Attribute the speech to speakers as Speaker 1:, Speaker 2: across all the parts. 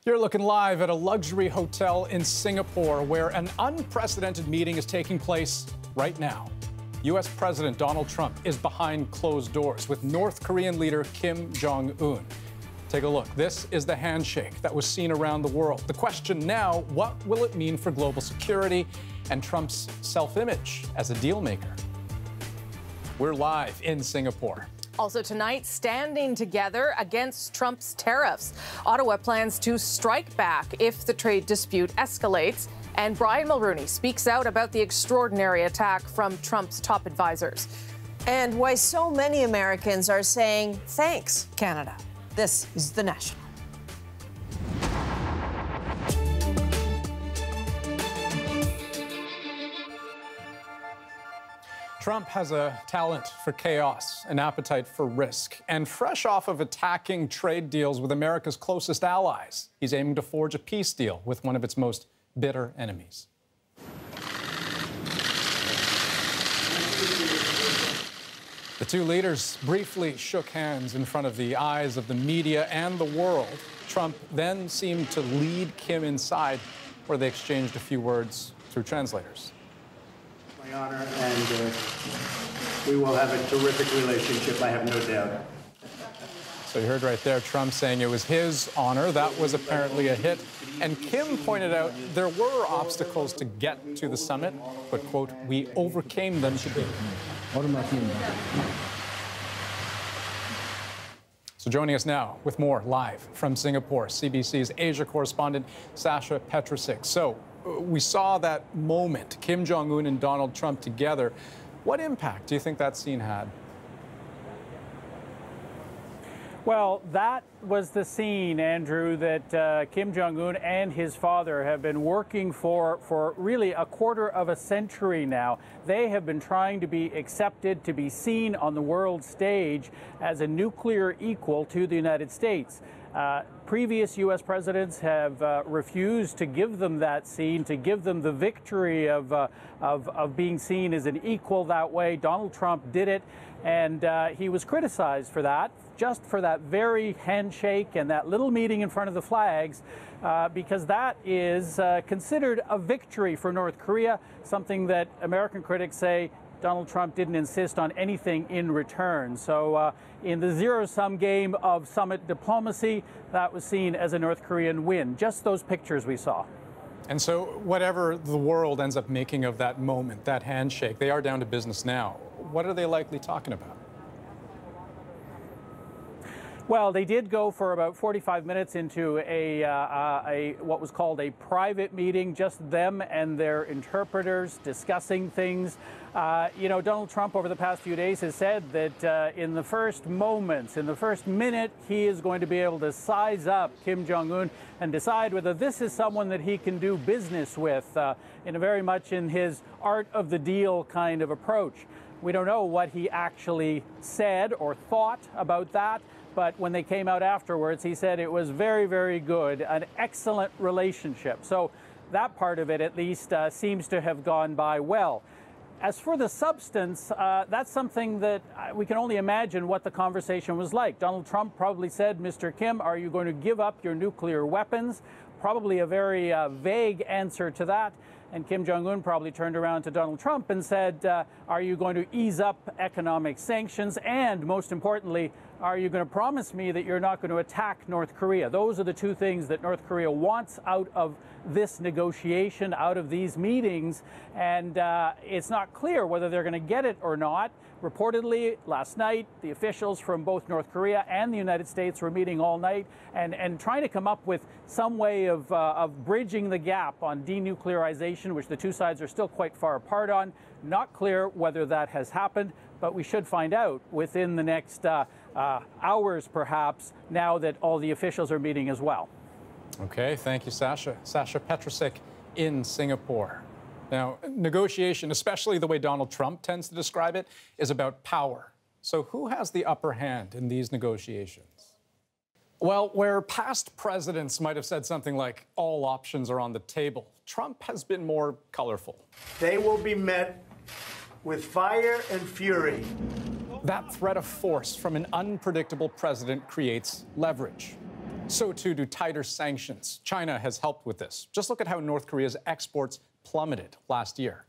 Speaker 1: You're looking live at a luxury hotel in Singapore where an unprecedented meeting is taking place right now. U.S. President Donald Trump is behind closed doors with North Korean leader Kim Jong-un. Take a look. This is the handshake that was seen around the world. The question now, what will it mean for global security and Trump's self-image as a deal maker? We're live in Singapore.
Speaker 2: Also tonight, standing together against Trump's tariffs. Ottawa plans to strike back if the trade dispute escalates. And Brian Mulroney speaks out about the extraordinary attack from Trump's top advisors.
Speaker 3: And why so many Americans are saying, thanks, Canada. This is The National.
Speaker 1: Trump has a talent for chaos, an appetite for risk, and fresh off of attacking trade deals with America's closest allies, he's aiming to forge a peace deal with one of its most bitter enemies. The two leaders briefly shook hands in front of the eyes of the media and the world. Trump then seemed to lead Kim inside, where they exchanged a few words through translators.
Speaker 4: My honor, and we will have a terrific relationship, I have no doubt.
Speaker 1: So you heard right there Trump saying it was his honor. That was apparently a hit. And Kim pointed out there were obstacles to get to the summit, but, quote, we overcame them today. So joining us now with more live from Singapore, CBC's Asia correspondent Sasha Petrusik. So we saw that moment, Kim Jong-un and Donald Trump together. What impact do you think that scene had?
Speaker 5: Well, that was the scene, Andrew, that Kim Jong-un and his father have been working for really a quarter of a century now. They have been trying to be accepted, to be seen on the world stage as a nuclear equal to the United States. Previous U.S. presidents have refused to give them that scene, to give them the victory of being seen as an equal that way. Donald Trump did it, and he was criticized for that, just for that very handshake and that little meeting in front of the flags, because that is considered a victory for North Korea, something that American critics say Donald Trump didn't insist on anything in return. So in the zero-sum game of summit diplomacy, that was seen as a North Korean win. Just those pictures we saw.
Speaker 1: And so whatever the world ends up making of that moment, that handshake, they are down to business now. What are they likely talking about?
Speaker 5: Well, they did go for about 45 minutes into what was called a private meeting, just them and their interpreters discussing things. You know, Donald Trump over the past few days has said that in the first moments, in the first minute, he is going to be able to size up Kim Jong-un and decide whether this is someone that he can do business with in a very much in his art of the deal kind of approach. We don't know what he actually said or thought about that. But when they came out afterwards, he said it was very, very good, an excellent relationship. So that part of it, at least, seems to have gone by well. As for the substance, that's something that we can only imagine what the conversation was like. Donald Trump probably said, Mr. Kim, are you going to give up your nuclear weapons? Probably a very vague answer to that. And Kim Jong-un probably turned around to Donald Trump and said, are you going to ease up economic sanctions? And most importantly, are you going to promise me that you're not going to attack North Korea? Those are the two things that North Korea wants out of this negotiation, out of these meetings. And it's not clear whether they're going to get it or not. Reportedly, last night, the officials from both North Korea and the United States were meeting all night and trying to come up with some way of bridging the gap on denuclearization, which the two sides are still quite far apart on. Not clear whether that has happened, but we should find out within the next hours, perhaps, now that all the officials are meeting as well.
Speaker 1: Okay, thank you, Sasha. Sasha Petrusik in Singapore. Now, negotiation, especially the way Donald Trump tends to describe it, is about power. So who has the upper hand in these negotiations? Well, where past presidents might have said something like, all options are on the table, Trump has been more colorful.
Speaker 4: They will be met with fire and fury.
Speaker 1: That threat of force from an unpredictable president creates leverage. So too do tighter sanctions. China has helped with this. Just look at how North Korea's exports plummeted last year.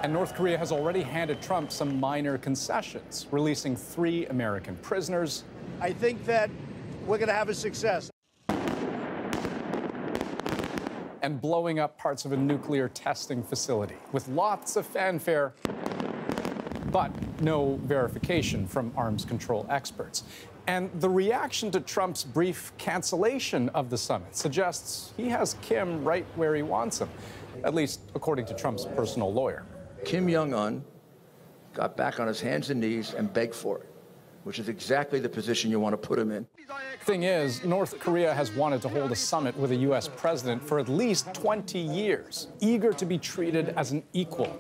Speaker 1: And North Korea has already handed Trump some minor concessions, releasing 3 American prisoners.
Speaker 4: I think that we're going to have a success.
Speaker 1: And blowing up parts of a nuclear testing facility with lots of fanfare, but no verification from arms control experts. And the reaction to Trump's brief cancellation of the summit suggests he has Kim right where he wants him, at least according to Trump's personal lawyer.
Speaker 6: Kim Jong-un got back on his hands and knees and begged for it, which is exactly the position you want to put him in.
Speaker 1: Thing is, North Korea has wanted to hold a summit with a U.S. president for at least 20 years, eager to be treated as an equal.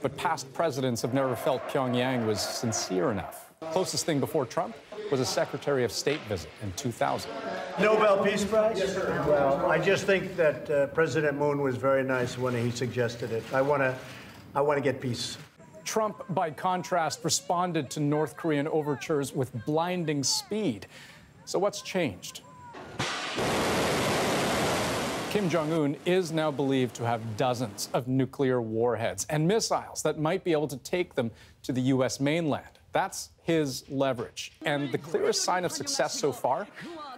Speaker 1: But past presidents have never felt Pyongyang was sincere enough. Closest thing before Trump was a Secretary of State visit in 2000.
Speaker 4: Nobel Peace Prize? Yes, sir. Well, I just think that President Moon was very nice when he suggested it. I want to get peace.
Speaker 1: Trump, by contrast, responded to North Korean overtures with blinding speed. So what's changed? Kim Jong-un is now believed to have dozens of nuclear warheads and missiles that might be able to take them to the U.S. mainland. That's his leverage. And the clearest sign of success so far,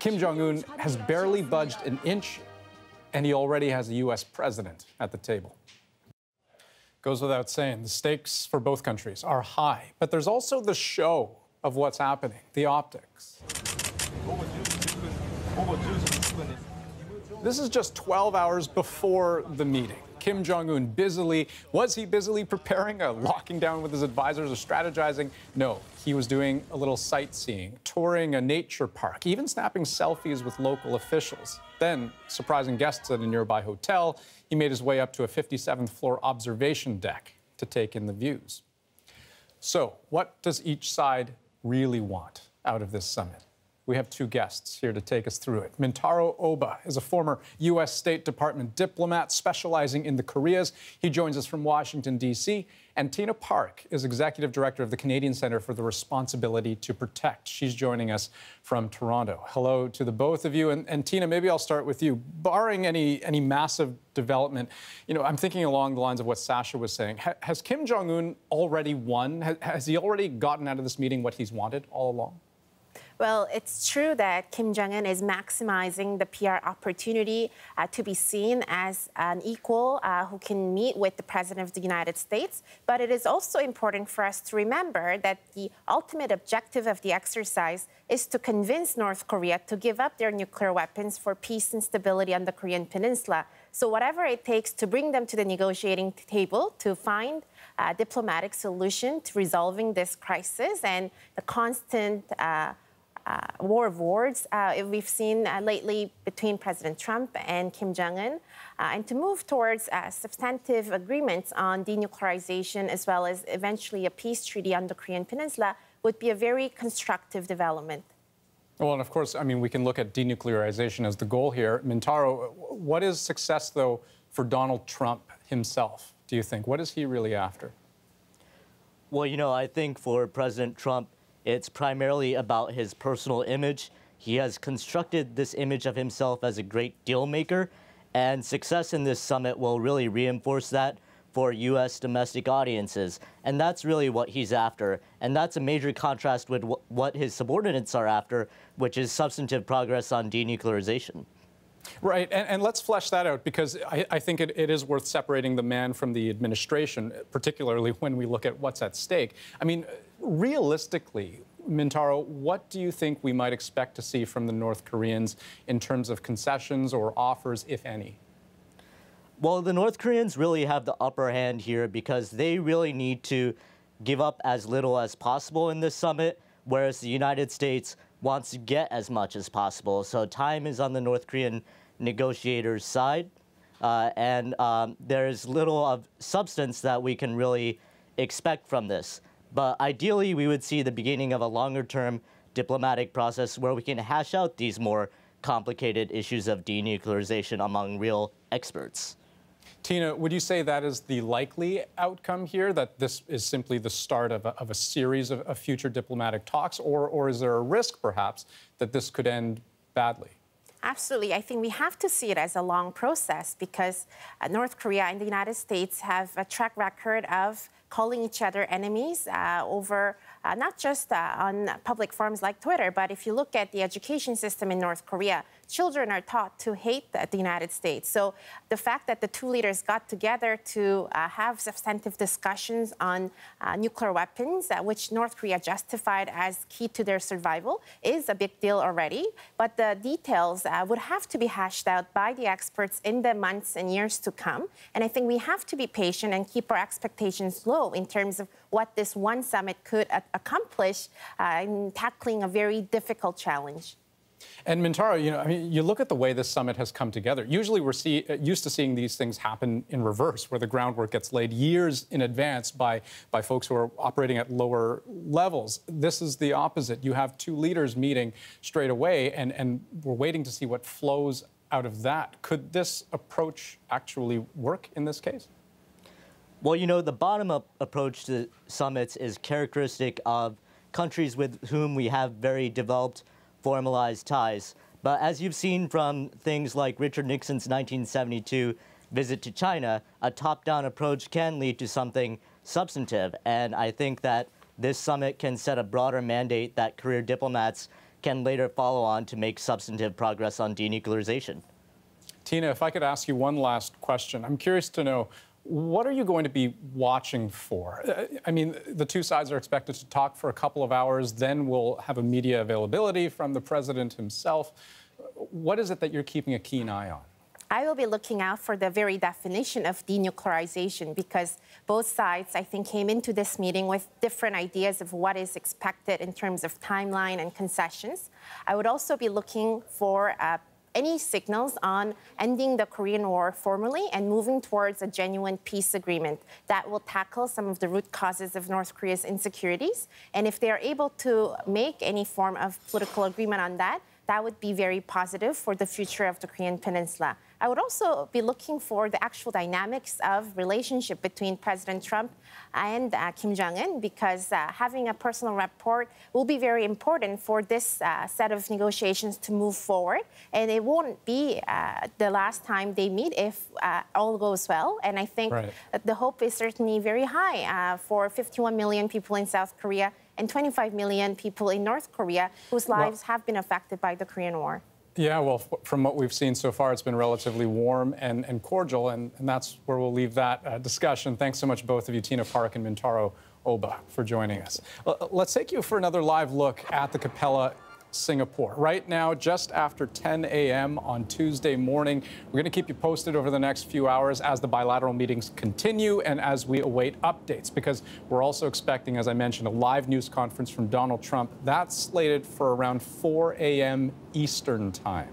Speaker 1: Kim Jong-un has barely budged an inch, and he already has a U.S. president at the table. Goes without saying, the stakes for both countries are high, but there's also the show of what's happening, the optics. This is just 12 hours before the meeting. Kim Jong-un was he busily preparing a locking down with his advisors or strategizing? No, he was doing a little sightseeing, touring a nature park, even snapping selfies with local officials. Then, surprising guests at a nearby hotel, he made his way up to a 57th floor observation deck to take in the views. So, what does each side really want out of this summit? We have 2 guests here to take us through it. Taro is a former U.S. State Department diplomat specializing in the Koreas. He joins us from Washington, D.C. And Tina Park is executive director of the Canadian Centre for the Responsibility to Protect. She's joining us from Toronto. Hello to the both of you. And Tina, maybe I'll start with you. Barring any massive development, I'm thinking along the lines of what Sasha was saying. Has Kim Jong-un already won? Has he already gotten out of this meeting what he's wanted all along?
Speaker 7: Well, it's true that Kim Jong-un is maximizing the PR opportunity to be seen as an equal who can meet with the President of the United States. But it is also important for us to remember that the ultimate objective of the exercise is to convince North Korea to give up their nuclear weapons for peace and stability on the Korean Peninsula. So whatever it takes to bring them to the negotiating table to find a diplomatic solution to resolving this crisis and the constant war of words we've seen lately between President Trump and Kim Jong-un, and to move towards substantive agreements on denuclearization as well as eventually a peace treaty on the Korean Peninsula would be a very constructive development.
Speaker 1: Well, and of course, we can look at denuclearization as the goal here. Taro, what is success, though, for Donald Trump himself, do you think? What is he really after?
Speaker 8: Well, I think for President Trump, it's primarily about his personal image. He has constructed this image of himself as a great deal maker, and success in this summit will really reinforce that for U.S. domestic audiences. And that's really what he's after. And that's a major contrast with what his subordinates are after, which is substantive progress on denuclearization.
Speaker 1: Right, and let's flesh that out, because I think it is worth separating the man from the administration, particularly when we look at what's at stake. Realistically, Taro, what do you think we might expect to see from the North Koreans in terms of concessions or offers, if any?
Speaker 8: Well, the North Koreans really have the upper hand here because they really need to give up as little as possible in this summit, whereas the United States wants to get as much as possible. So time is on the North Korean negotiators' side, and there's little of substance that we can really expect from this. But ideally, we would see the beginning of a longer-term diplomatic process where we can hash out these more complicated issues of denuclearization among real experts.
Speaker 1: Tina, would you say that is the likely outcome here, that this is simply the start of a series of future diplomatic talks, or is there a risk, perhaps, that this could end badly?
Speaker 7: Absolutely. I think we have to see it as a long process because North Korea and the United States have a track record of calling each other enemies over not just on public forums like Twitter, but if you look at the education system in North Korea, children are taught to hate the United States. So the fact that the two leaders got together to have substantive discussions on nuclear weapons, which North Korea justified as key to their survival, is a big deal already. But the details would have to be hashed out by the experts in the months and years to come. And I think we have to be patient and keep our expectations low in terms of what this one summit could accomplish in tackling a very difficult challenge.
Speaker 1: And Taro, you look at the way this summit has come together. Usually we're used to seeing these things happen in reverse, where the groundwork gets laid years in advance by folks who are operating at lower levels. This is the opposite. You have two leaders meeting straight away, and we're waiting to see what flows out of that. Could this approach actually work in this case?
Speaker 8: Well, the bottom-up approach to summits is characteristic of countries with whom we have very developed formalized ties. But as you've seen from things like Richard Nixon's 1972 visit to China, a top-down approach can lead to something substantive. And I think that this summit can set a broader mandate that career diplomats can later follow on to make substantive progress on denuclearization.
Speaker 1: Tina, if I could ask you one last question. I'm curious to know, what are you going to be watching for? I mean, the two sides are expected to talk for a couple of hours, then we'll have a media availability from the president himself. What is it that you're keeping a keen eye on?
Speaker 7: I will be looking out for the very definition of denuclearization because both sides, I think, came into this meeting with different ideas of what is expected in terms of timeline and concessions. I would also be looking for any signals on ending the Korean War formally and moving towards a genuine peace agreement that will tackle some of the root causes of North Korea's insecurities. And if they are able to make any form of political agreement on that, that would be very positive for the future of the Korean Peninsula. I would also be looking for the actual dynamics of relationship between President Trump and Kim Jong-un because having a personal rapport will be very important for this set of negotiations to move forward. And it won't be the last time they meet if all goes well. And I think that the hope is certainly very high for 51 million people in South Korea and 25 million people in North Korea whose lives have been affected by the Korean War.
Speaker 1: Yeah, well, from what we've seen so far, it's been relatively warm and cordial, and that's where we'll leave that discussion. Thanks so much, both of you, Tina Park and Taro Oba, for joining us. Let's take you for another live look at the Capella, Singapore. Right now, just after 10 a.m. on Tuesday morning. We're going to keep you posted over the next few hours as the bilateral meetings continue and as we await updates, because we're also expecting, as I mentioned, a live news conference from Donald Trump. That's slated for around 4 a.m. Eastern time.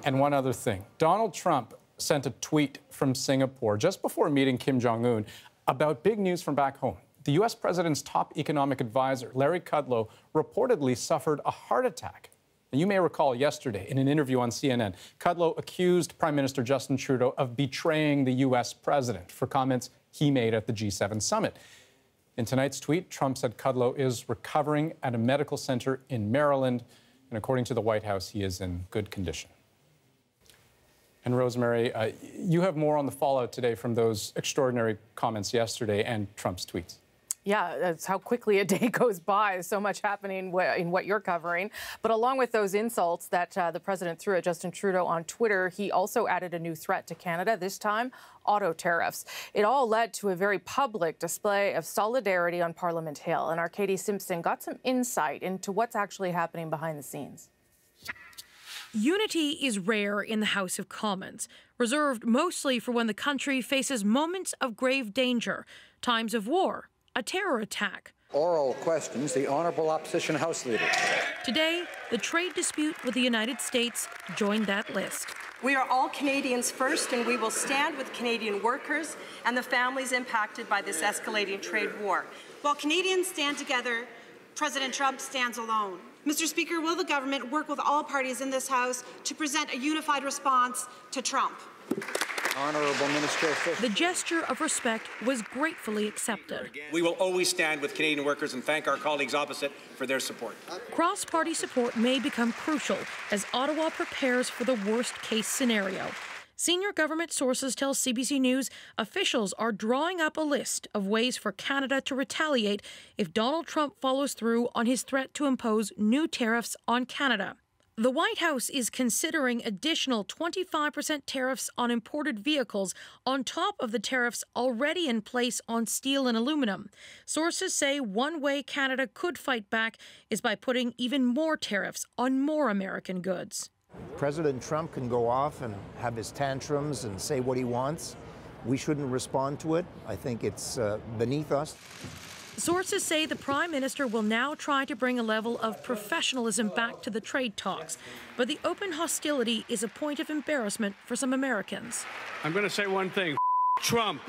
Speaker 1: And one other thing. Donald Trump sent a tweet from Singapore just before meeting Kim Jong-un about big news from back home. The U.S. president's top economic advisor, Larry Kudlow, reportedly suffered a heart attack. And you may recall yesterday in an interview on CNN, Kudlow accused Prime Minister Justin Trudeau of betraying the U.S. president for comments he made at the G7 summit. In tonight's tweet, Trump said Kudlow is recovering at a medical center in Maryland, and according to the White House, he is in good condition. And Rosemary, you have more on the fallout today from those extraordinary comments yesterday and Trump's tweets.
Speaker 2: Yeah, that's how quickly a day goes by. So much happening in what you're covering. But along with those insults that the president threw at Justin Trudeau on Twitter, he also added a new threat to Canada, this time auto tariffs. It all led to a very public display of solidarity on Parliament Hill. And our Katie Simpson got some insight into what's actually happening behind the scenes.
Speaker 9: Unity is rare in the House of Commons, reserved mostly for when the country faces moments of grave danger, times of war, a terror attack.
Speaker 10: Oral questions, the Honourable Opposition House Leader.
Speaker 9: Today, the trade dispute with the United States joined that list.
Speaker 11: We are all Canadians first, and we will stand with Canadian workers and the families impacted by this escalating trade war.
Speaker 12: While Canadians stand together, President Trump stands alone. Mr. Speaker, will the government work with all parties in this House to present a unified response to Trump?
Speaker 10: Honorable Minister Fish.
Speaker 9: The gesture of respect was gratefully accepted.
Speaker 13: We will always stand with Canadian workers and thank our colleagues opposite for their support.
Speaker 9: Cross-party support may become crucial as Ottawa prepares for the worst-case scenario. Senior government sources tell CBC News officials are drawing up a list of ways for Canada to retaliate if Donald Trump follows through on his threat to impose new tariffs on Canada. The White House is considering additional 25% tariffs on imported vehicles on top of the tariffs already in place on steel and aluminum. Sources say one way Canada could fight back is by putting even more tariffs on more American goods.
Speaker 14: President Trump can go off and have his tantrums and say what he wants. We shouldn't respond to it. I think it's beneath us.
Speaker 9: Sources say the Prime Minister will now try to bring a level of professionalism back to the trade talks. But the open hostility is a point of embarrassment for some Americans.
Speaker 15: I'm going to say one thing, Trump.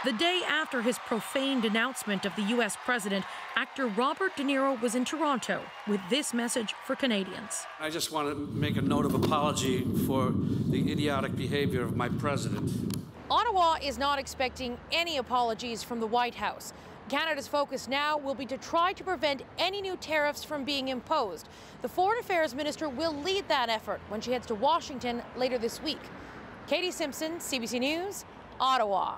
Speaker 9: The day after his profaned announcement of the U.S. president, actor Robert De Niro was in Toronto with this message for Canadians.
Speaker 15: I just want to make a note of apology for the idiotic behavior of my president.
Speaker 2: Ottawa is not expecting any apologies from the White House. Canada's focus now will be to try to prevent any new tariffs from being imposed. The Foreign Affairs Minister will lead that effort when she heads to Washington later this week. Katie Simpson, CBC News, Ottawa.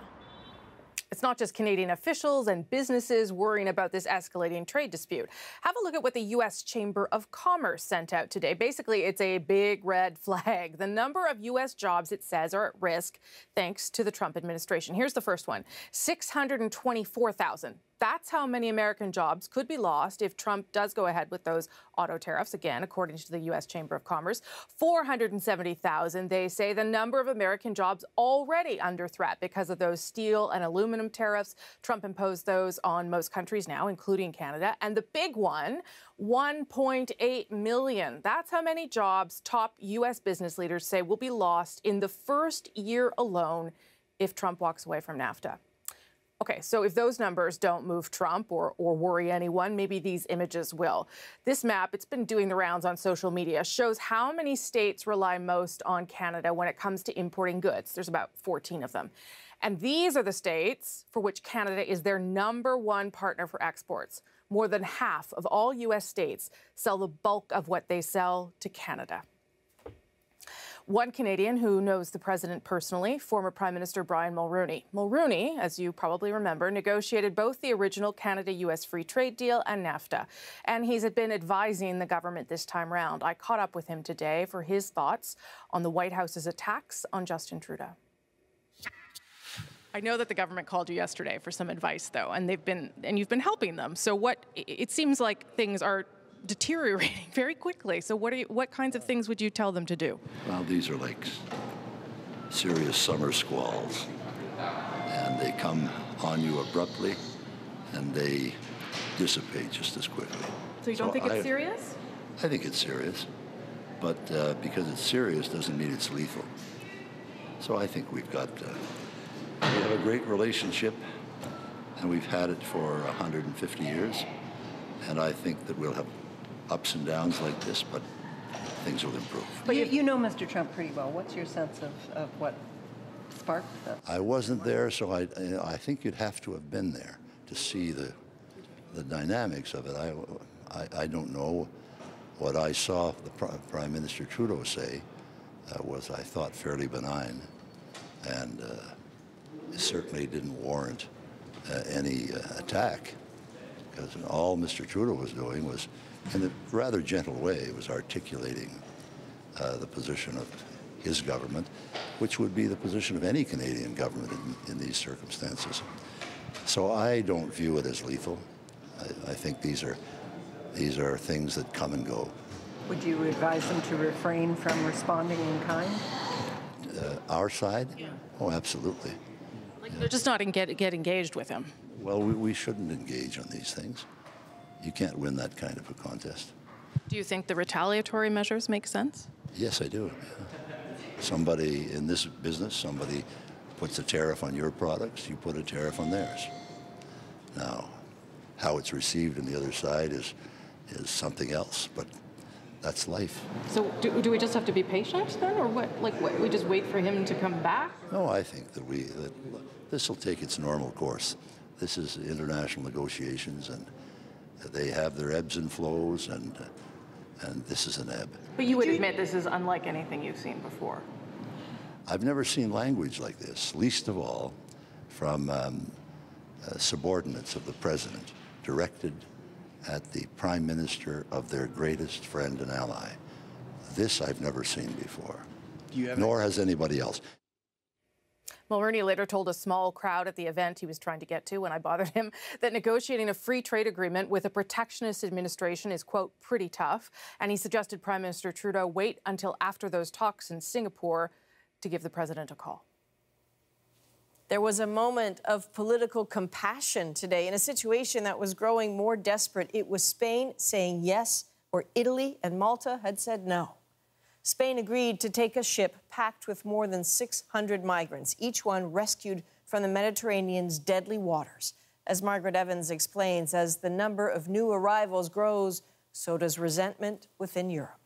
Speaker 2: It's not just Canadian officials and businesses worrying about this escalating trade dispute. Have a look at what the U.S. Chamber of Commerce sent out today. Basically, it's a big red flag. The number of U.S. jobs, it says, are at risk thanks to the Trump administration. Here's the first one, 624,000. That's how many American jobs could be lost if Trump does go ahead with those auto tariffs, again, according to the U.S. Chamber of Commerce. 470,000, they say, the number of American jobs already under threat because of those steel and aluminum tariffs. Trump imposed those on most countries now, including Canada. And the big one, 1.8 million. That's how many jobs top U.S. business leaders say will be lost in the first year alone if Trump walks away from NAFTA. Okay, so if those numbers don't move Trump or worry anyone, maybe these images will. This map, it's been doing the rounds on social media, shows how many states rely most on Canada when it comes to importing goods. There's about 14 of them. And these are the states for which Canada is their #1 partner for exports. More than half of all U.S. states sell the bulk of what they sell to Canada. One Canadian who knows the president personally, former Prime Minister Brian Mulroney. Mulroney, as you probably remember, negotiated both the original Canada-U.S. free trade deal and NAFTA. And he's been advising the government this time round. I caught up with him today for his thoughts on the White House's attacks on Justin Trudeau.
Speaker 16: I know that the government called you yesterday for some advice, though, and you've been helping them. So it seems like things are deteriorating very quickly. So what kinds of things would you tell them to do?
Speaker 17: Well, these are like serious summer squalls, and they come on you abruptly, and they dissipate just as quickly.
Speaker 16: So you don't think it's serious?
Speaker 17: I think it's serious, but because it's serious doesn't mean it's lethal. So I think we have a great relationship, and we've had it for 150 years, and I think that we'll have ups and downs like this, but things will improve.
Speaker 18: But you know Mr. Trump pretty well. What's your sense of what sparked that?
Speaker 17: I wasn't there, so I think you'd have to have been there to see the dynamics of it. I don't know. What I saw the Prime Minister Trudeau say was, I thought, fairly benign, and it certainly didn't warrant any attack, because all Mr. Trudeau was doing was, in a rather gentle way, was articulating the position of his government, which would be the position of any Canadian government in these circumstances. So I don't view it as lethal. I think these are things that come and go.
Speaker 18: Would you advise them to refrain from responding in kind?
Speaker 17: Our side?
Speaker 16: Yeah.
Speaker 17: Oh, absolutely.
Speaker 16: They're just not get engaged with him.
Speaker 17: Well, we shouldn't engage on these things. You can't win that kind of a contest.
Speaker 16: Do you think the retaliatory measures make sense?
Speaker 17: Yes, I do. Yeah. Somebody in this business, somebody puts a tariff on your products, you put a tariff on theirs. Now, how it's received on the other side is something else, but That's life.
Speaker 16: So do we just have to be patient then, or what? Like, what, we just wait for him to come back?
Speaker 17: No, I think that this will take its normal course. This is international negotiations, and they have their ebbs and flows, and this is an ebb.
Speaker 16: But you would admit this is unlike anything you've seen before.
Speaker 17: I've never seen language like this, least of all from subordinates of the president, directed at the prime minister of their greatest friend and ally. This I've never seen before, nor has anybody else.
Speaker 2: Mulroney later told a small crowd at the event he was trying to get to when I bothered him that negotiating a free trade agreement with a protectionist administration is, quote, pretty tough. And he suggested Prime Minister Trudeau wait until after those talks in Singapore to give the president a call.
Speaker 3: There was a moment of political compassion today in a situation that was growing more desperate. It was Spain saying yes, or Italy and Malta had said no. Spain agreed to take a ship packed with more than 600 migrants, each one rescued from the Mediterranean's deadly waters. As Margaret Evans explains, as the number of new arrivals grows, so does resentment within Europe.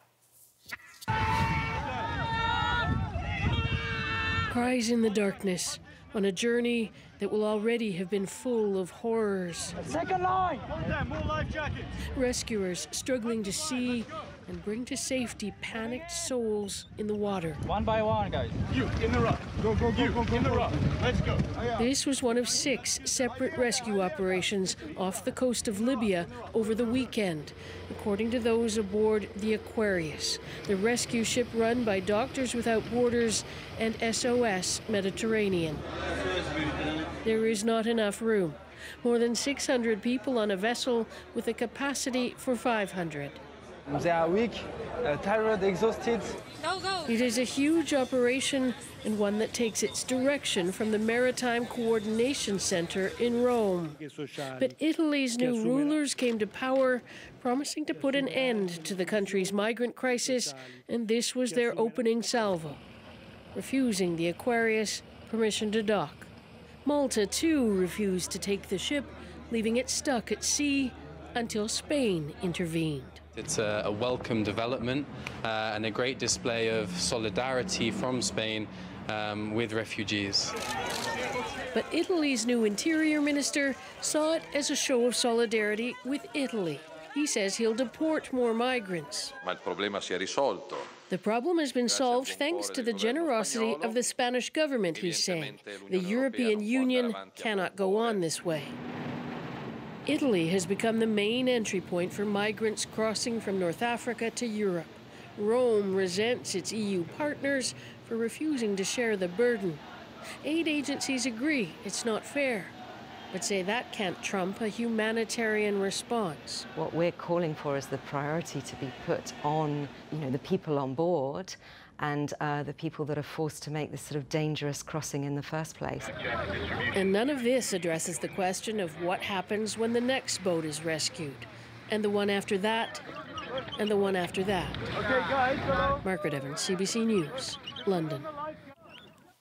Speaker 9: Cries in the darkness on a journey that will already have been full of horrors.
Speaker 19: Second line! More life jackets!
Speaker 9: Rescuers struggling to see and bring to safety panicked souls in the water.
Speaker 19: One by one, guys. You, in the rock. Go, go, go, go, go, in the rock. Let's go.
Speaker 9: This was one of 6 separate rescue operations off the coast of Libya over the weekend, according to those aboard the Aquarius, the rescue ship run by Doctors Without Borders and SOS Mediterranean. There is not enough room. More than 600 people on a vessel with a capacity for 500.
Speaker 19: They are weak, tired, exhausted.
Speaker 9: Go, go. It is a huge operation and one that takes its direction from the Maritime Coordination Center in Rome. But Italy's new rulers came to power, promising to put an end to the country's migrant crisis, and this was their opening salvo, refusing the Aquarius permission to dock. Malta, too, refused to take the ship, leaving it stuck at sea until Spain intervened.
Speaker 20: It's a welcome development and a great display of solidarity from Spain with refugees.
Speaker 9: But Italy's new interior minister saw it as a show of solidarity with Italy. He says he'll deport more migrants.
Speaker 21: Ma il problema si è risolto.
Speaker 9: The problem has been solved thanks to the generosity of the Spanish government, he's saying. The European Union cannot go on this way. Italy has become the main entry point for migrants crossing from North Africa to Europe. Rome resents its EU partners for refusing to share the burden. Aid agencies agree it's not fair, but say that can't trump a humanitarian response.
Speaker 22: What we're calling for is the priority to be put on, the people on board and the people that are forced to make this sort of dangerous crossing in the first place.
Speaker 9: And none of this addresses the question of what happens when the next boat is rescued, and the one after that, and the one after that.
Speaker 19: Okay, guys, hello.
Speaker 9: Margaret Evans, CBC News, London.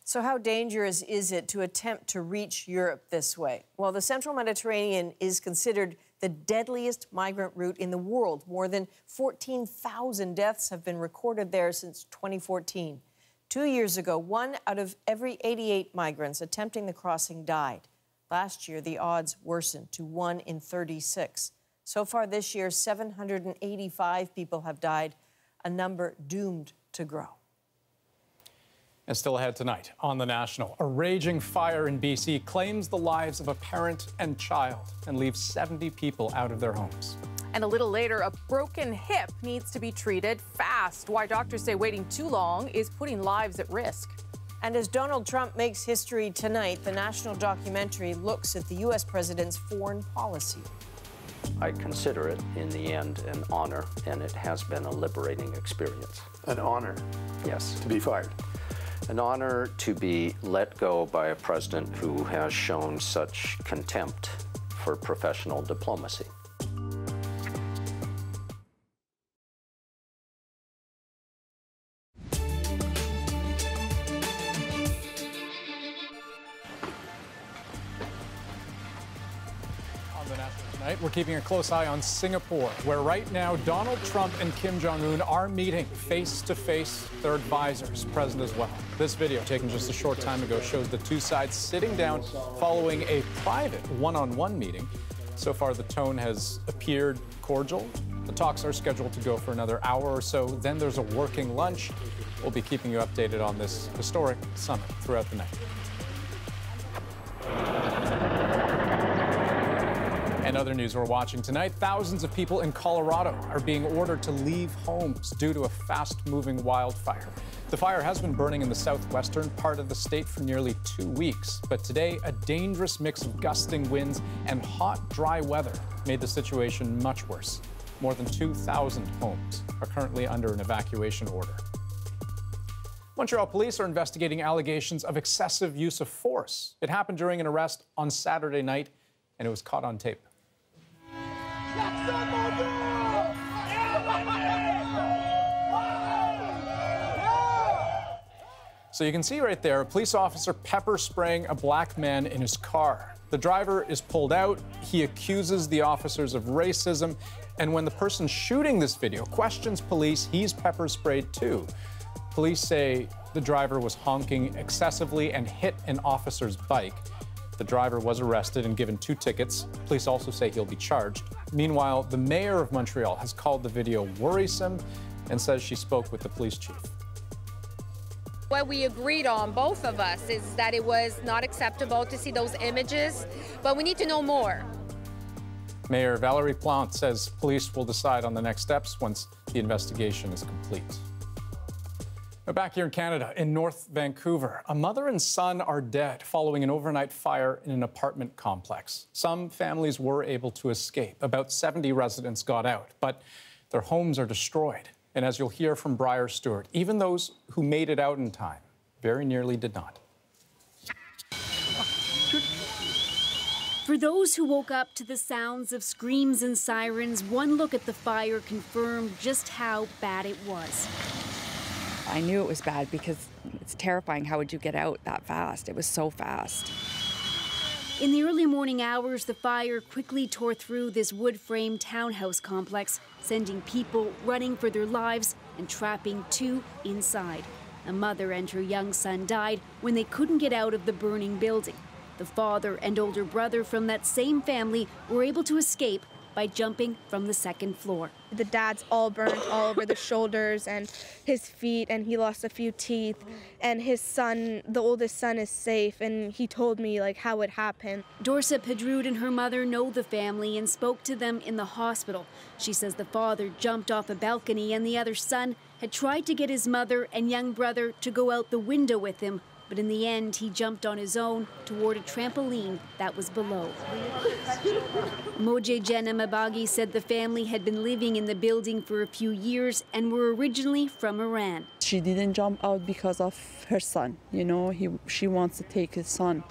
Speaker 3: So how dangerous is it to attempt to reach Europe this way? Well, the central Mediterranean is considered the deadliest migrant route in the world. More than 14,000 deaths have been recorded there since 2014. 2 years ago, 1 out of every 88 migrants attempting the crossing died. Last year, the odds worsened to 1 in 36. So far this year, 785 people have died, a number doomed to grow.
Speaker 1: And still ahead tonight on The National, a raging fire in BC claims the lives of a parent and child and leaves 70 people out of their homes.
Speaker 2: And a little later, a broken hip needs to be treated fast. Why doctors say waiting too long is putting lives at risk.
Speaker 3: And as Donald Trump makes history tonight, the national documentary looks at the U.S. president's foreign policy.
Speaker 23: I consider it, in the end, an honor, and it has been a liberating experience.
Speaker 24: An honor?
Speaker 23: Yes.
Speaker 24: To be fired?
Speaker 23: An honor to be let go by a president who has shown such contempt for professional diplomacy.
Speaker 1: On The National tonight, Tonight, we're keeping a close eye on Singapore, where right now Donald Trump and Kim Jong-un are meeting face-to-face, their advisors, present as well. This video, taken just a short time ago, shows the two sides sitting down following a private one-on-one meeting. So far, the tone has appeared cordial. The talks are scheduled to go for another hour or so. Then there's a working lunch. We'll be keeping you updated on this historic summit throughout the night. And other news we're watching tonight, thousands of people in Colorado are being ordered to leave homes due to a fast-moving wildfire. The fire has been burning in the southwestern part of the state for nearly 2 weeks. But today, a dangerous mix of gusting winds and hot, dry weather made the situation much worse. More than 2,000 homes are currently under an evacuation order. Montreal Police are investigating allegations of excessive use of force. It happened during an arrest on Saturday night, and it was caught on tape. So you can see right there, a police officer pepper spraying a black man in his car. The driver is pulled out. He accuses the officers of racism. And when the person shooting this video questions police, he's pepper sprayed too. Police say the driver was honking excessively and hit an officer's bike. The driver was arrested and given 2 tickets. Police also say he'll be charged. Meanwhile, the mayor of Montreal has called the video worrisome and says she spoke with the police chief.
Speaker 5: What we agreed on, both of us, is that it was not acceptable to see those images, but we need to know more.
Speaker 1: Mayor Valérie Plante says police will decide on the next steps once the investigation is complete. Now back here in Canada, in North Vancouver, a mother and son are dead following an overnight fire in an apartment complex. Some families were able to escape. About 70 residents got out, but their homes are destroyed. And as you'll hear from Briar Stewart, even those who made it out in time very nearly did not.
Speaker 6: For those who woke up to the sounds of screams and sirens, one look at the fire confirmed just how bad it was.
Speaker 21: I knew it was bad because it's terrifying. How would you get out that fast? It was so fast.
Speaker 6: In the early morning hours, the fire quickly tore through this wood-frame townhouse complex, sending people running for their lives and trapping 2 inside. A mother and her young son died when they couldn't get out of the burning building. The father and older brother from that same family were able to escape by jumping from the 2nd floor.
Speaker 24: The dad's all burnt all over the shoulders and his feet, and he lost a few teeth. And his son, the oldest son, is safe, and he told me like how it happened.
Speaker 6: Dorsa Pedroud and her mother know the family and spoke to them in the hospital. She says the father jumped off a balcony and the other son had tried to get his mother and young brother to go out the window with him, but in the end, he jumped on his own toward a trampoline that was below. Moje Jenna Mabagi said the family had been living in the building for a few years and were originally from Iran.
Speaker 25: She didn't jump out because of her son. You know, she wants to take his son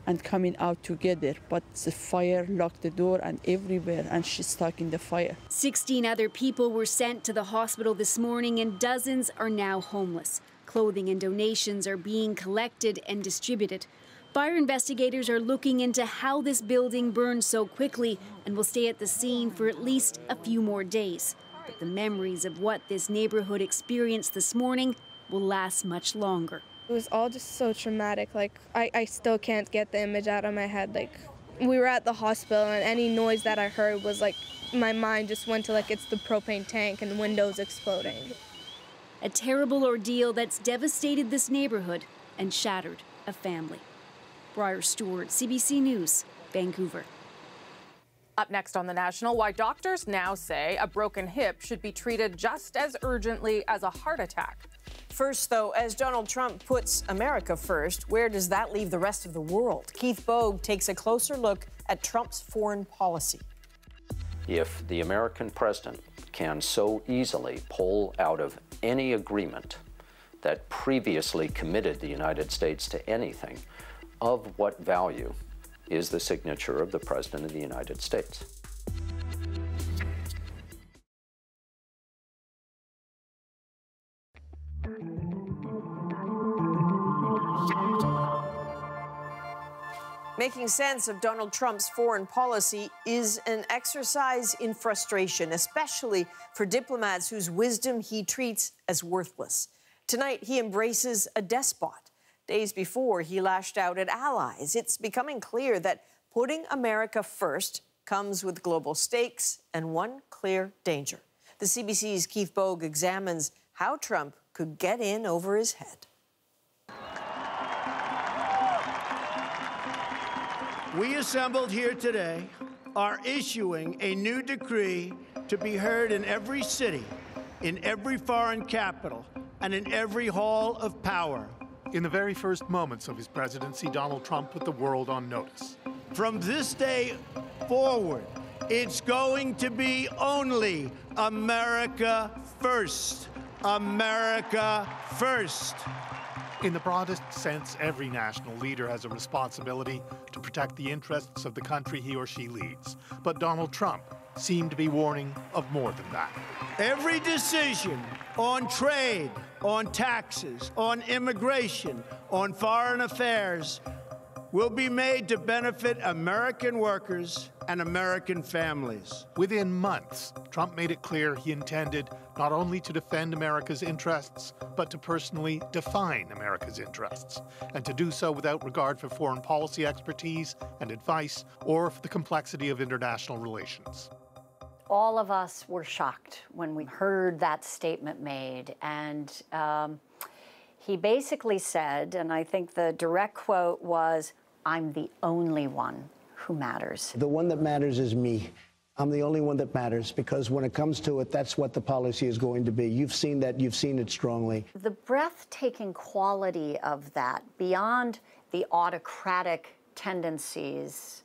Speaker 25: and coming out together, but the fire locked the door and everywhere, and she's stuck in the fire.
Speaker 6: 16 other people were sent to the hospital this morning, and dozens are now homeless. Clothing and donations are being collected and distributed. Fire investigators are looking into how this building burned so quickly and will stay at the scene for at least a few more days. But the memories of what this neighborhood experienced this morning will last much longer.
Speaker 24: It was all just so traumatic. Like, I still can't get the image out of my head. Like, we were at the hospital and any noise that I heard was like, my mind just went to like, it's the propane tank and windows exploding.
Speaker 6: A terrible ordeal that's devastated this neighborhood and shattered a family. Briar Stewart, CBC News, Vancouver.
Speaker 2: Up next on The National, why doctors now say a broken hip should be treated just as urgently as a heart attack.
Speaker 3: First, though, as Donald Trump puts America first, where does that leave the rest of the world? Keith Bogue takes a closer look at Trump's foreign policy.
Speaker 23: If the American president can so easily pull out of any agreement that previously committed the United States to anything, of what value is the signature of the President of the United States?
Speaker 3: Making sense of Donald Trump's foreign policy is an exercise in frustration, especially for diplomats whose wisdom he treats as worthless. Tonight, he embraces a despot. Days before, he lashed out at allies. It's becoming clear that putting America first comes with global stakes and one clear danger. The CBC's Keith Bogue examines how Trump could get in over his head.
Speaker 4: We assembled here today are issuing a new decree to be heard in every city, in every foreign capital, and in every hall of power.
Speaker 7: In the very first moments of his presidency, Donald Trump put the world on notice.
Speaker 4: From this day forward, it's going to be only America first. America first.
Speaker 7: In the broadest sense, every national leader has a responsibility to protect the interests of the country he or she leads. But Donald Trump seemed to be warning of more than that.
Speaker 4: Every decision on trade, on taxes, on immigration, on foreign affairs will be made to benefit American workers and American families.
Speaker 7: Within months, Trump made it clear he intended not only to defend America's interests, but to personally define America's interests, and to do so without regard for foreign policy expertise and advice or for the complexity of international relations.
Speaker 8: All of us were shocked when we heard that statement made, and he basically said, and I think the direct quote was, "I'm the only one who matters."
Speaker 11: The one that matters is me. I'm the only one that matters, because when it comes to it, that's what the policy is going to be. You've seen that. You've seen it strongly.
Speaker 8: The breathtaking quality of that, beyond the autocratic tendencies,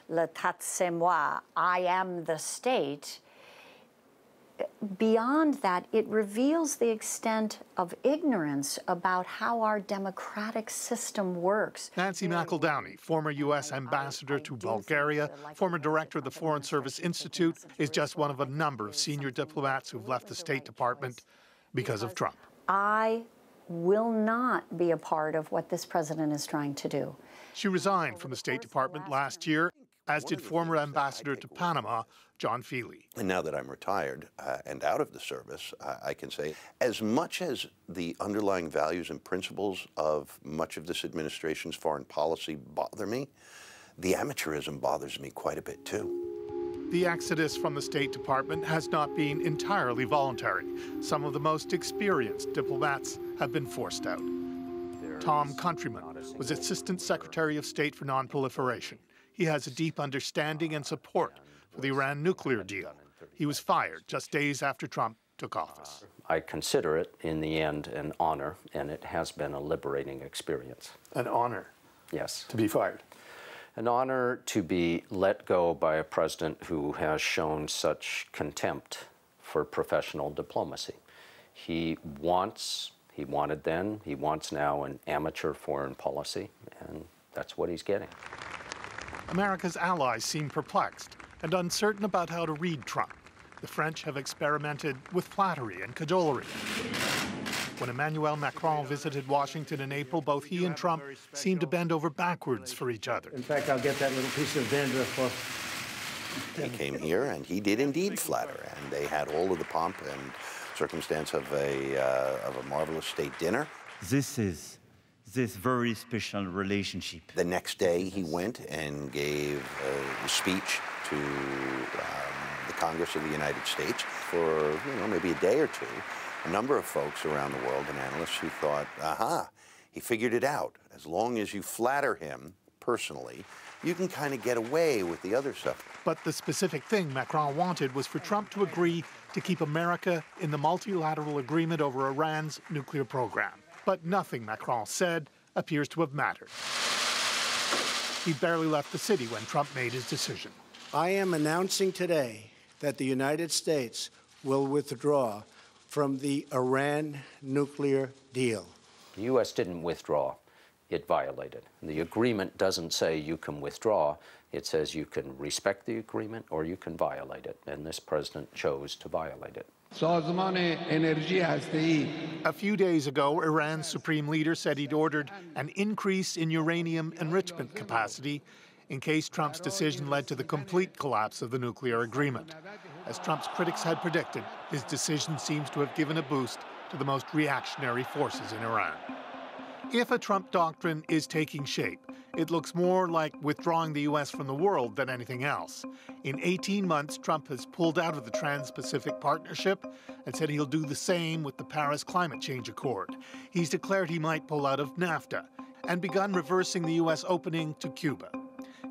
Speaker 8: l'état c'est moi, I am the state, beyond that, it reveals the extent of ignorance about how our democratic system works.
Speaker 7: Nancy McEldowney, former U.S. ambassador to Bulgaria, former director of the Foreign Service Institute, is just one of a number of senior diplomats who've left the State Department because of Trump.
Speaker 8: I will not be a part of what this president is trying to do.
Speaker 7: She resigned from the State Department last year, as did former ambassador to Panama, John Feely.
Speaker 12: And now that I'm retired and out of the service, I can say, as much as the underlying values and principles of much of this administration's foreign policy bother me, the amateurism bothers me quite a bit too.
Speaker 7: The exodus from the State Department has not been entirely voluntary. Some of the most experienced diplomats have been forced out. Tom Countryman was Assistant Secretary of State for Nonproliferation. He has a deep understanding and support for the Iran nuclear deal. He was fired just days after Trump took office.
Speaker 23: I consider it, in the end, an honor, and it has been a liberating experience.
Speaker 7: An honor?
Speaker 23: Yes.
Speaker 7: To be fired?
Speaker 23: An honor to be let go by a president who has shown such contempt for professional diplomacy. He wanted then, he wants now an amateur foreign policy, and that's what he's getting.
Speaker 7: America's allies seem perplexed and uncertain about how to read Trump. The French have experimented with flattery and cajolery. When Emmanuel Macron visited Washington in April, both he and Trump seemed to bend over backwards for each other.
Speaker 4: In fact, I'll get that little piece of dandruff for...
Speaker 12: He came here, and he did indeed flatter, and they had all of the pomp and circumstance of a marvelous state dinner.
Speaker 26: This is this very special relationship.
Speaker 12: The next day, he went and gave a speech to the Congress of the United States for, maybe a day or two. A number of folks around the world and analysts who thought, aha, he figured it out. As long as you flatter him personally, you can kind of get away with the other stuff.
Speaker 7: But the specific thing Macron wanted was for Trump to agree to keep America in the multilateral agreement over Iran's nuclear program. But nothing Macron said appears to have mattered. He barely left the city when Trump made his decision.
Speaker 4: I am announcing today that the United States will withdraw from the Iran nuclear deal.
Speaker 23: The U.S. didn't withdraw. It violated. The agreement doesn't say you can withdraw. It says you can respect the agreement or you can violate it. And this president chose to violate it.
Speaker 7: A few days ago, Iran's supreme leader said he'd ordered an increase in uranium enrichment capacity in case Trump's decision led to the complete collapse of the nuclear agreement. As Trump's critics had predicted, his decision seems to have given a boost to the most reactionary forces in Iran. If a Trump doctrine is taking shape, it looks more like withdrawing the U.S. from the world than anything else. In 18 months, Trump has pulled out of the Trans-Pacific Partnership and said he'll do the same with the Paris Climate Change Accord. He's declared he might pull out of NAFTA and begun reversing the U.S. opening to Cuba.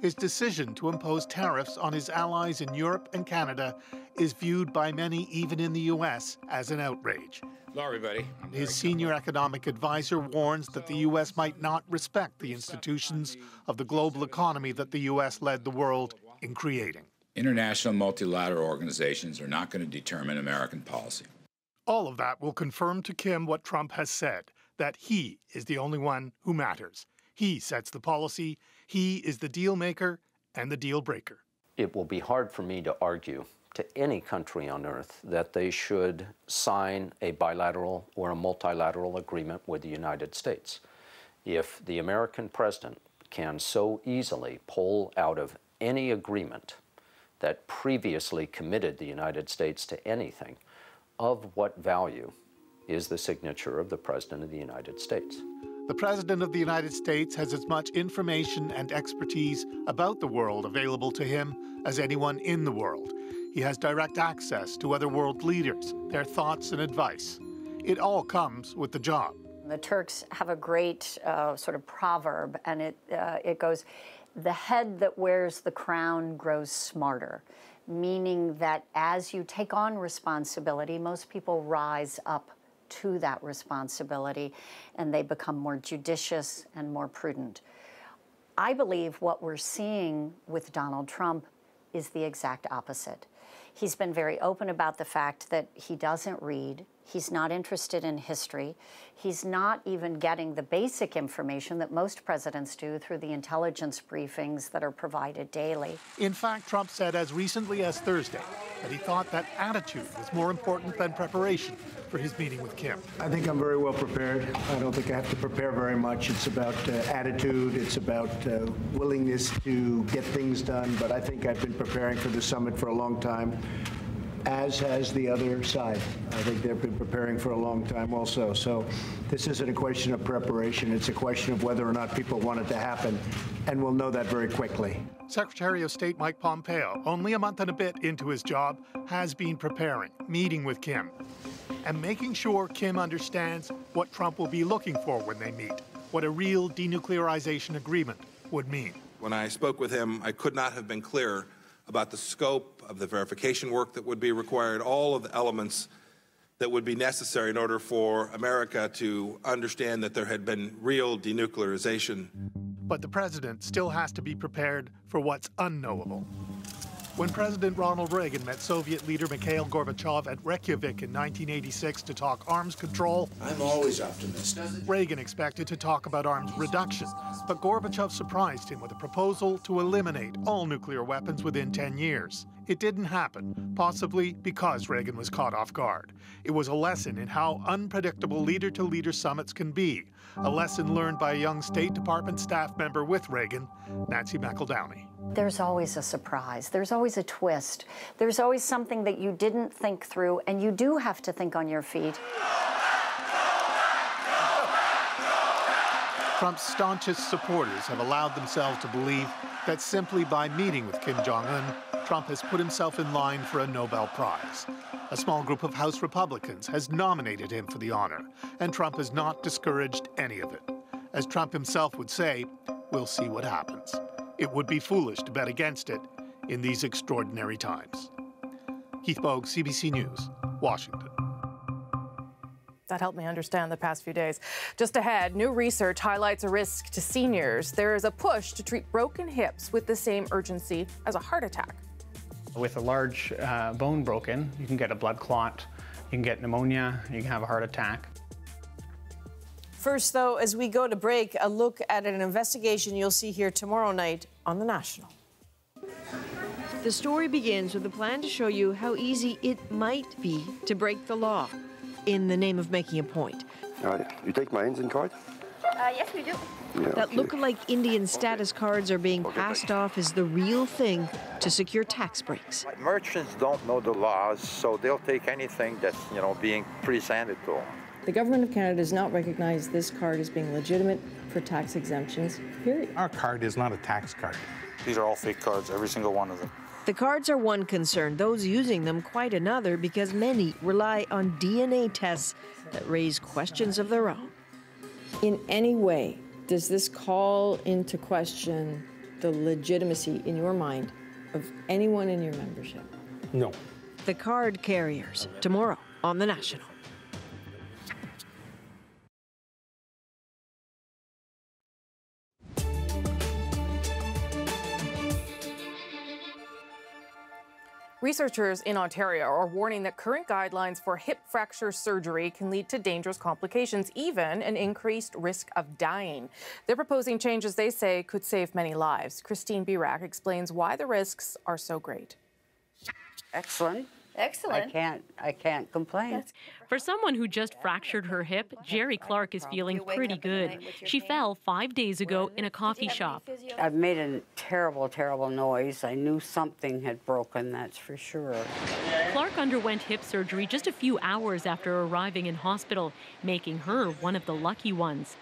Speaker 7: His decision to impose tariffs on his allies in Europe and Canada is viewed by many, even in the U.S., as an outrage.
Speaker 10: Hello, everybody.
Speaker 7: His senior economic advisor warns that the U.S. might not respect the institutions of the global economy that the U.S. led the world in creating.
Speaker 10: International multilateral organizations are not going to determine American policy.
Speaker 7: All of that will confirm to Kim what Trump has said, that he is the only one who matters. He sets the policy, he is the deal maker and the deal breaker.
Speaker 23: It will be hard for me to argue to any country on earth that they should sign a bilateral or a multilateral agreement with the United States. If the American president can so easily pull out of any agreement that previously committed the United States to anything, of what value is the signature of the President of the United States?
Speaker 7: The President of the United States has as much information and expertise about the world available to him as anyone in the world. He has direct access to other world leaders, their thoughts and advice. It all comes with the job.
Speaker 8: The Turks have a great sort of proverb, and it goes, "The head that wears the crown grows smarter," meaning that as you take on responsibility, most people rise up to that responsibility and they become more judicious and more prudent. I believe what we're seeing with Donald Trump is the exact opposite. He's been very open about the fact that he doesn't read, he's not interested in history, he's not even getting the basic information that most presidents do through the intelligence briefings that are provided daily.
Speaker 7: In fact, Trump said as recently as Thursday that he thought that attitude was more important than preparation for his meeting with Kim.
Speaker 11: I think I'm very well prepared. I don't think I have to prepare very much. It's about attitude. It's about willingness to get things done. But I think I've been preparing for the summit for a long time, as has the other side. I think they've been preparing for a long time also. So this isn't a question of preparation. It's a question of whether or not people want it to happen. And we'll know that very quickly.
Speaker 7: Secretary of State Mike Pompeo, only a month and a bit into his job, has been preparing, meeting with Kim, and making sure Kim understands what Trump will be looking for when they meet, what a real denuclearization agreement would mean.
Speaker 13: When I spoke with him, I could not have been clearer about the scope of the verification work that would be required, all of the elements that would be necessary in order for America to understand that there had been real denuclearization.
Speaker 7: But the president still has to be prepared for what's unknowable. When President Ronald Reagan met Soviet leader Mikhail Gorbachev at Reykjavik in 1986 to talk arms control,
Speaker 14: I'm always optimistic.
Speaker 7: Reagan expected to talk about arms reduction, but Gorbachev surprised him with a proposal to eliminate all nuclear weapons within 10 years. It didn't happen, possibly because Reagan was caught off guard. It was a lesson in how unpredictable leader-to-leader summits can be, a lesson learned by a young State Department staff member with Reagan, Nancy McEldowney.
Speaker 8: There's always a surprise. There's always a twist. There's always something that you didn't think through, and you do have to think on your feet.
Speaker 7: Trump's staunchest supporters have allowed themselves to believe that simply by meeting with Kim Jong-un, Trump has put himself in line for a Nobel Prize. A small group of House Republicans has nominated him for the honor, and Trump has not discouraged any of it. As Trump himself would say, we'll see what happens. It would be foolish to bet against it in these extraordinary times. Keith Bogue, CBC News, Washington.
Speaker 2: That helped me understand the past few days. Just ahead, new research highlights a risk to seniors. There is a push to treat broken hips with the same urgency as a heart attack.
Speaker 15: With a large bone broken, you can get a blood clot, you can get pneumonia, you can have a heart attack.
Speaker 3: First, though, as we go to break, a look at an investigation you'll see here tomorrow night on The National.
Speaker 16: The story begins with a plan to show you how easy it might be to break the law in the name of making a point.
Speaker 18: All right, you take my engine card?
Speaker 14: Yes, we do.
Speaker 16: That lookalike Indian status cards are being passed off as the real thing to secure tax breaks.
Speaker 17: Merchants don't know the laws, so they'll take anything that's, being presented to them.
Speaker 18: The Government of Canada does not recognize this card as being legitimate for tax exemptions, period.
Speaker 19: Our card is not a tax card.
Speaker 20: These are all fake cards, every single one of them.
Speaker 16: The cards are one concern, those using them quite another, because many rely on DNA tests that raise questions of their own.
Speaker 18: In any way, does this call into question the legitimacy, in your mind, of anyone in your membership?
Speaker 19: No.
Speaker 16: The card carriers, tomorrow on The National.
Speaker 2: Researchers in Ontario are warning that current guidelines for hip fracture surgery can lead to dangerous complications, even an increased risk of dying. They're proposing changes they say could save many lives. Christine Birack explains why the risks are so great.
Speaker 22: Excellent.
Speaker 14: Excellent.
Speaker 22: I can't complain.
Speaker 27: For someone who just fractured her hip, Jerry Clark is feeling pretty good. She fell 5 days ago in a coffee shop.
Speaker 22: I've made a terrible, terrible noise. I knew something had broken, that's for sure.
Speaker 27: Clark underwent hip surgery just a few hours after arriving in hospital, making her one of the lucky ones.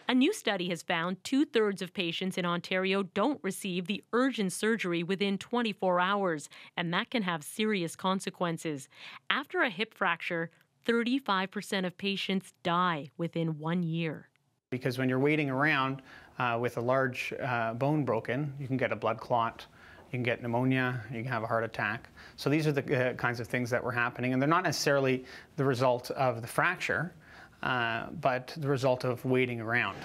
Speaker 27: A new study has found 2/3 of patients in Ontario don't receive the urgent surgery within 24 hours, and that can have serious consequences. After a hip fracture, 35% of patients die within 1 year.
Speaker 15: Because when you're waiting around with a large bone broken, you can get a blood clot, you can get pneumonia, you can have a heart attack. So these are the kinds of things that were happening, and they're not necessarily the result of the fracture, but the result of waiting around.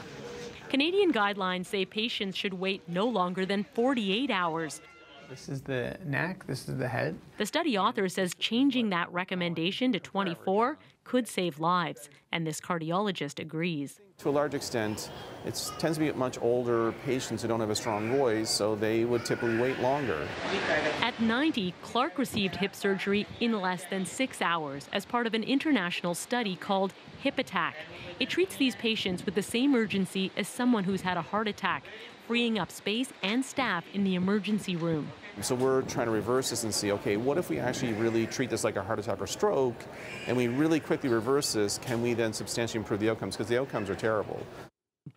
Speaker 27: Canadian guidelines say patients should wait no longer than 48 hours.
Speaker 15: This is the neck, this is the head.
Speaker 27: The study author says changing that recommendation to 24 could save lives, and this cardiologist agrees.
Speaker 28: To a large extent, it tends to be much older patients who don't have a strong voice, so they would typically wait longer.
Speaker 27: At 90, Clark received hip surgery in less than 6 hours as part of an international study called Hip Attack. It treats these patients with the same urgency as someone who's had a heart attack, freeing up space and staff in the emergency room.
Speaker 28: So we're trying to reverse this and see, okay, what if we actually really treat this like a heart attack or stroke, and we really quickly reverse this? Can we then substantially improve the outcomes? Because the outcomes are terrible.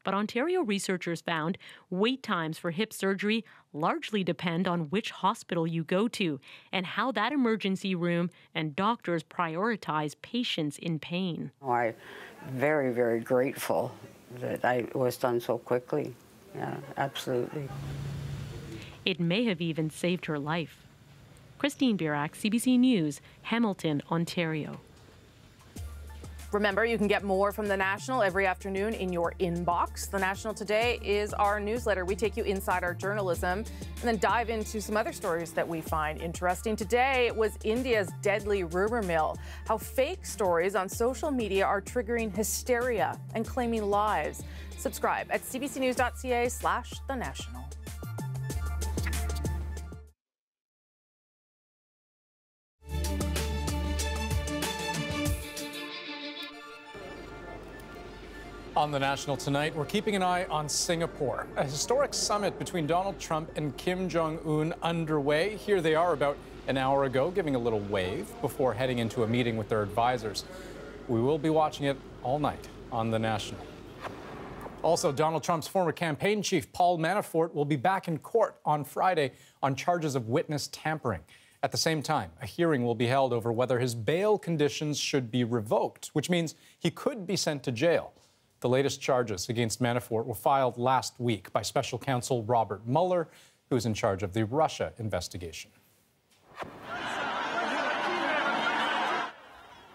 Speaker 27: But Ontario researchers found wait times for hip surgery largely depend on which hospital you go to and how that emergency room and doctors prioritize patients in pain.
Speaker 22: I'm very, very grateful that it was done so quickly. Yeah, absolutely.
Speaker 27: It may have even saved her life. Christine Birack, CBC News, Hamilton, Ontario.
Speaker 2: Remember, you can get more from The National every afternoon in your inbox. The National Today is our newsletter. We take you inside our journalism and then dive into some other stories that we find interesting. Today was India's deadly rumor mill, how fake stories on social media are triggering hysteria and claiming lives. Subscribe at cbcnews.ca/The National.
Speaker 1: On The National tonight, we're keeping an eye on Singapore. A historic summit between Donald Trump and Kim Jong-un underway. Here they are about an hour ago, giving a little wave before heading into a meeting with their advisors. We will be watching it all night on The National. Also, Donald Trump's former campaign chief, Paul Manafort, will be back in court on Friday on charges of witness tampering. At the same time, a hearing will be held over whether his bail conditions should be revoked, which means he could be sent to jail. The latest charges against Manafort were filed last week by special counsel Robert Mueller, who's in charge of the Russia investigation.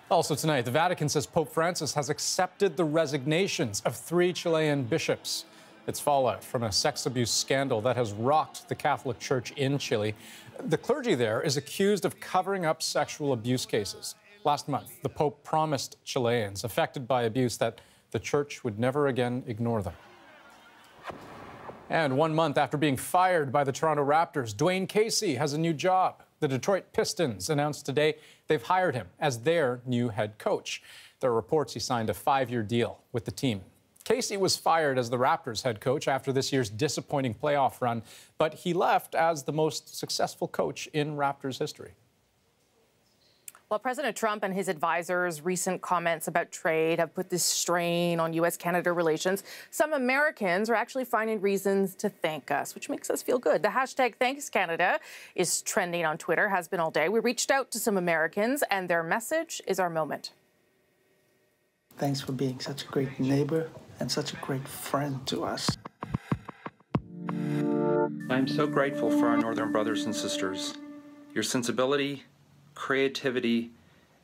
Speaker 1: Also tonight, the Vatican says Pope Francis has accepted the resignations of 3 Chilean bishops. It's fallout from a sex abuse scandal that has rocked the Catholic Church in Chile. The clergy there is accused of covering up sexual abuse cases. Last month, the Pope promised Chileans affected by abuse that the church would never again ignore them. And 1 month after being fired by the Toronto Raptors, Dwayne Casey has a new job. The Detroit Pistons announced today they've hired him as their new head coach. There are reports he signed a 5-year deal with the team. Casey was fired as the Raptors head coach after this year's disappointing playoff run, but he left as the most successful coach in Raptors history.
Speaker 2: Well, President Trump and his advisors' recent comments about trade have put this strain on U.S.-Canada relations. Some Americans are actually finding reasons to thank us, which makes us feel good. The hashtag #ThanksCanada is trending on Twitter, has been all day. We reached out to some Americans, and their message is our moment.
Speaker 5: Thanks for being such a great neighbor and such a great friend to us.
Speaker 6: I'm so grateful for our northern brothers and sisters. Your sensibility, creativity,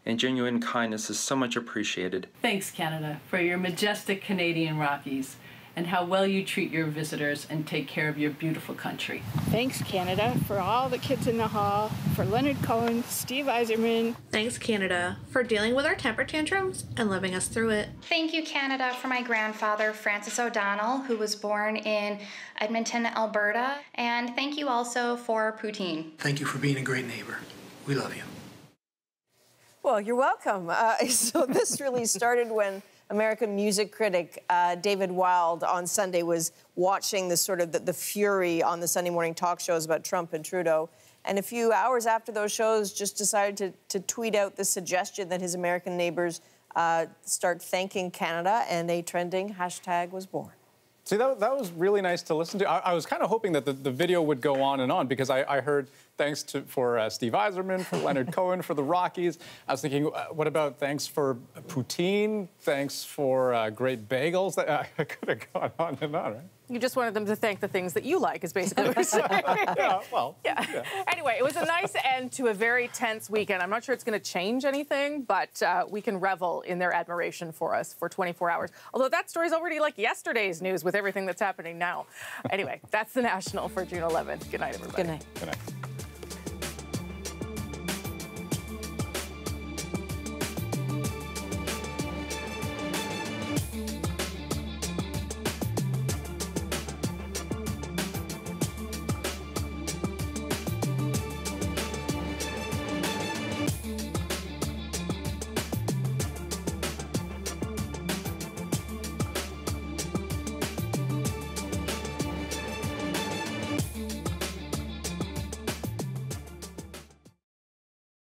Speaker 6: and genuine kindness is so much appreciated.
Speaker 9: Thanks, Canada, for your majestic Canadian Rockies and how well you treat your visitors and take care of your beautiful country.
Speaker 14: Thanks, Canada, for all the kids in the hall, for Leonard Cohen, Steve Eiserman.
Speaker 21: Thanks, Canada, for dealing with our temper tantrums and loving us through it.
Speaker 24: Thank you, Canada, for my grandfather, Francis O'Donnell, who was born in Edmonton, Alberta. And thank you also for poutine.
Speaker 5: Thank you for being a great neighbor. We love you.
Speaker 3: Well, you're welcome. So this really started when American music critic David Wild on Sunday was watching the sort of the fury on the Sunday morning talk shows about Trump and Trudeau. And a few hours after those shows, just decided to tweet out the suggestion that his American neighbors start thanking Canada, and a trending hashtag was born.
Speaker 1: See, that was really nice to listen to. I was kind of hoping that the video would go on and on, because I heard thanks for Steve Eiserman, for Leonard Cohen, for the Rockies. I was thinking, what about thanks for poutine? Thanks for great bagels? I could have gone on and on, right?
Speaker 2: You just wanted them to thank the things that you like, is basically what you're saying.
Speaker 1: Yeah, well,
Speaker 2: yeah. Anyway, it was a nice end to a very tense weekend. I'm not sure it's going to change anything, but we can revel in their admiration for us for 24 hours. Although that story's already like yesterday's news with everything that's happening now. Anyway, that's The National for June 11th. Good night, everybody.
Speaker 3: Good night.
Speaker 1: Good night.